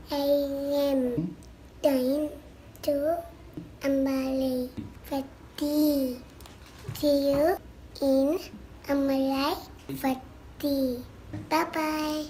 I am going to Almarai. Fatih. See you in Almarai. Fatih. Bye bye.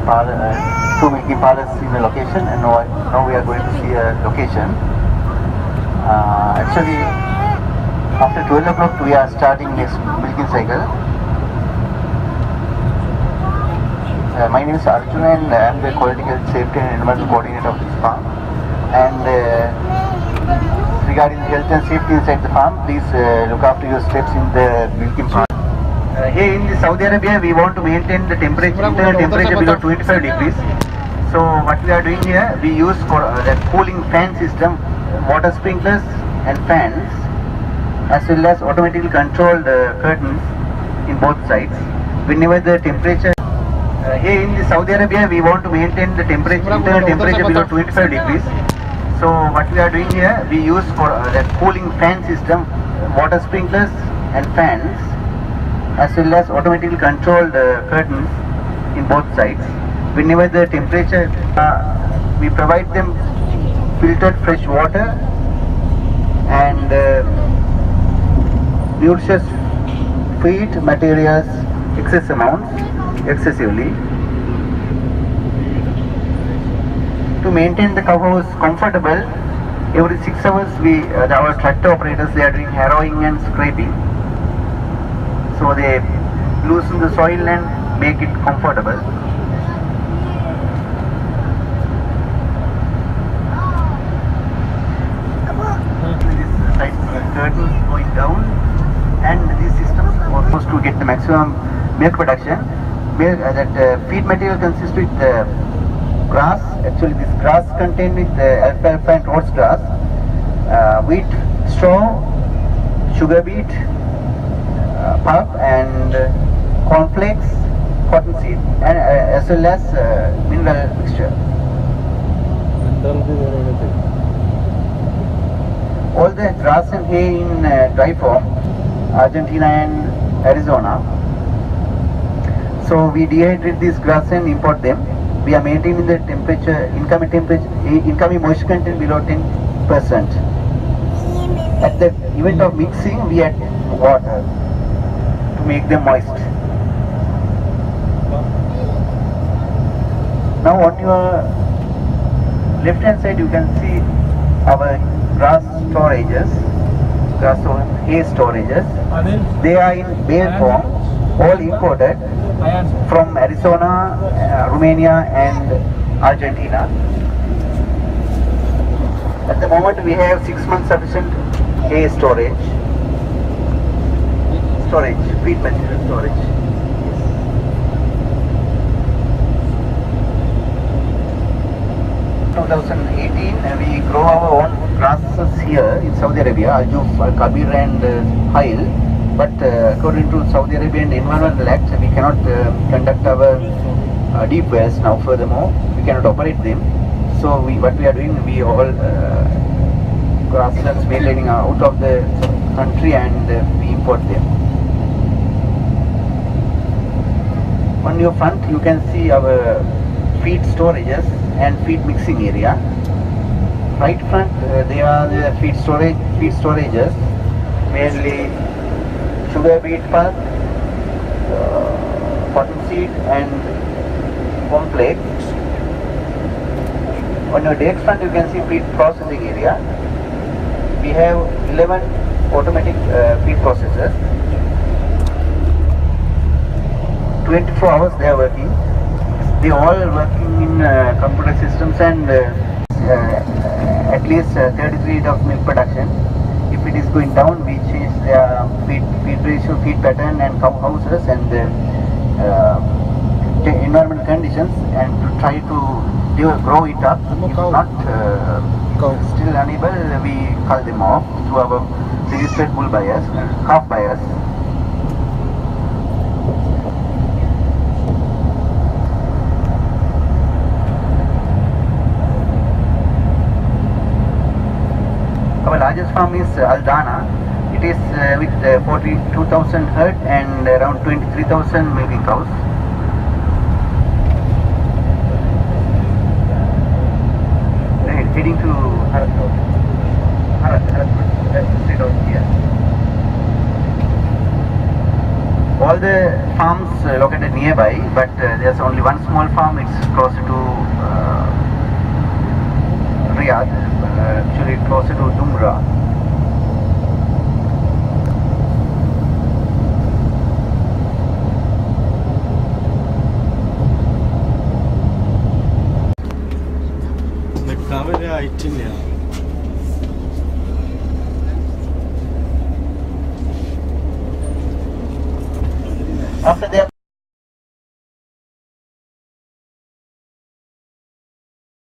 two milking parlors in a location, and now we are going to see a location. Actually, after 12 o'clock we are starting next milking cycle. My name is Arjun and I am the Quality Health Safety and Environmental Coordinator of this farm. And regarding the health and safety inside the farm, please look after your steps in the milking farm. Here in Saudi Arabia, we want to maintain the temperature, internal temperature below 25 degrees. So what we are doing here, we use for the cooling fan system, water sprinklers and fans, as well as automatically controlled curtains in both sides. Whenever the temperature here in Saudi Arabia, we want to maintain the temperature, internal temperature below 25 degrees. So what we are doing here, we use for the cooling fan system, water sprinklers and fans, as well as automatically controlled curtains in both sides. Whenever the temperature, we provide them filtered fresh water and nutritious feed materials excessively. To maintain the cow house comfortable, every 6 hours our tractor operators, they are doing harrowing and scraping. So they loosen the soil and make it comfortable. This side curtains going down, and these systems are supposed to get the maximum milk production. That feed material consists with grass. Actually, this grass contained with alfalfa and oats grass, wheat, straw, sugar beet, pulp, and cornflakes, cottonseed, and as well as mineral mixture. All the grass and hay in dry form, Argentina and Arizona. So we dehydrate these grass and import them. We are maintaining the incoming moisture content below 10%. At the event of mixing, we add water to make them moist. Now on your left hand side, you can see our grass storages, grass or hay storages. They are in bale form, all imported from Arizona, Romania and Argentina. At the moment we have 6 months sufficient hay storage, feed material storage. 2018 we grow our own grasses here in Saudi Arabia, Aljuf, Kabir and Hail. But according to Saudi Arabian Environmental Act, we cannot conduct our deep wells now. Furthermore, we cannot operate them. So what we are doing, we all grasslands maintaining out of the country, and we import them. On your front, you can see our feed storages and feed mixing area. Right front, they are the feed storages, mainly sugar beet pulp, cottonseed and cornflakes. On your deck front, you can see feed processing area. We have 11 automatic feed processors. 24 hours they are working. They all working in computer systems, and at least 33 of milk production. If it is going down, we change the feed ratio, feed pattern and cow houses and environment conditions, and to try to grow it up. If not still unable, we call them off to our registered bull buyers, calf buyers. Our largest farm is Aldana. It is with 42,000 herd and around 23,000 milking cows. Heading to straight out here. All the farms located near nearby, but there's only one small farm. It's closer to Riyadh, actually closer to Dumra. After that,